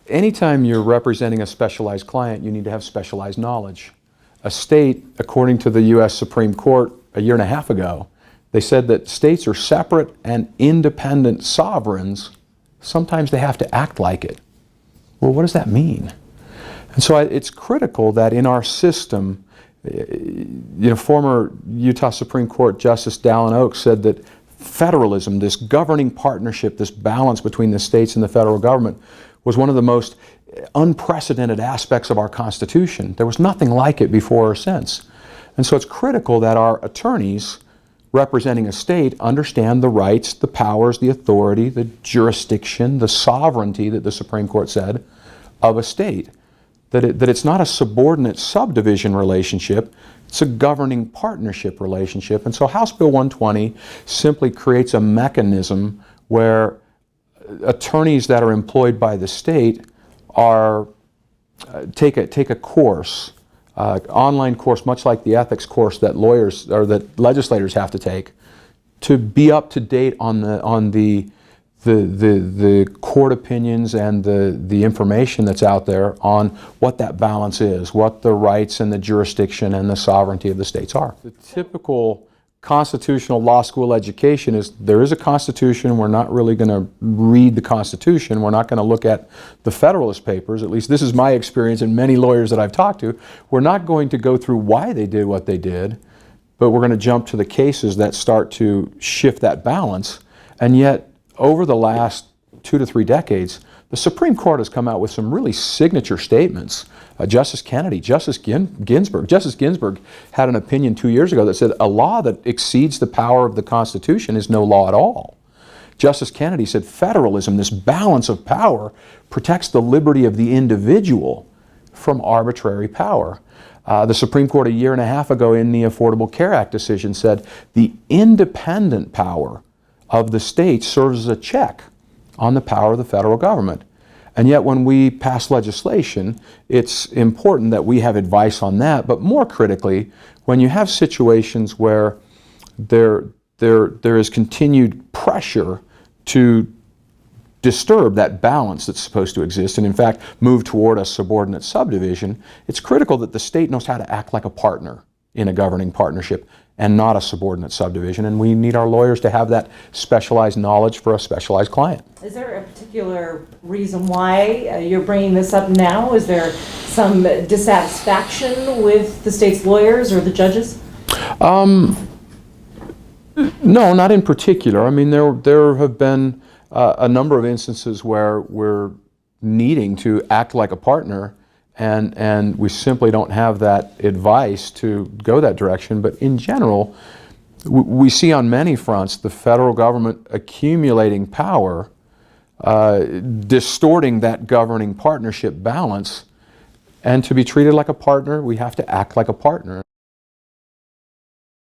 anytime you're representing a specialized client, you need to have specialized knowledge. A state, according to the U.S. Supreme Court a year and a half ago, they said that states are separate and independent sovereigns. Sometimes they have to act like it. Well, what does that mean? And so it's critical that in our system, former Utah Supreme Court Justice Dallin Oaks said that federalism, this governing partnership, this balance between the states and the federal government, was one of the most unprecedented aspects of our Constitution. There was nothing like it before or since. And so it's critical that our attorneys representing a state understand the rights, the powers, the authority, the jurisdiction, the sovereignty that the Supreme Court said of a state. That it's not a subordinate subdivision relationship, it's a governing partnership relationship. And so House Bill 120 simply creates a mechanism where attorneys that are employed by the state are take a course, online course, much like the ethics course that lawyers or that legislators have to take, to be up to date on the court opinions and the information that's out there on what that balance is, what the rights and the jurisdiction and the sovereignty of the states are. The typical constitutional law school education is there is a Constitution, we're not really going to read the Constitution, we're not going to look at the Federalist Papers, at least this is my experience and many lawyers that I've talked to, we're not going to go through why they did what they did, but we're going to jump to the cases that start to shift that balance. And yet, over the last 2 to 3 decades, the Supreme Court has come out with some really signature statements. Justice Kennedy, Justice Ginsburg. Justice Ginsburg had an opinion 2 years ago that said a law that exceeds the power of the Constitution is no law at all. Justice Kennedy said federalism, this balance of power, protects the liberty of the individual from arbitrary power. The Supreme Court a year and a half ago in the Affordable Care Act decision said the independent power of the states serves as a check on the power of the federal government. And yet when we pass legislation, it's important that we have advice on that, but more critically, when you have situations where there is continued pressure to disturb that balance that's supposed to exist and in fact move toward a subordinate subdivision, it's critical that the state knows how to act like a partner in a governing partnership and not a subordinate subdivision, and we need our lawyers to have that specialized knowledge for a specialized client. Is there a particular reason why you're bringing this up now? Is there some dissatisfaction with the state's lawyers or the judges? No, not in particular. I mean, there have been a number of instances where we're needing to act like a partner, and we simply don't have that advice to go that direction. But in general, we see on many fronts the federal government accumulating power, distorting that governing partnership balance, and to be treated like a partner, we have to act like a partner.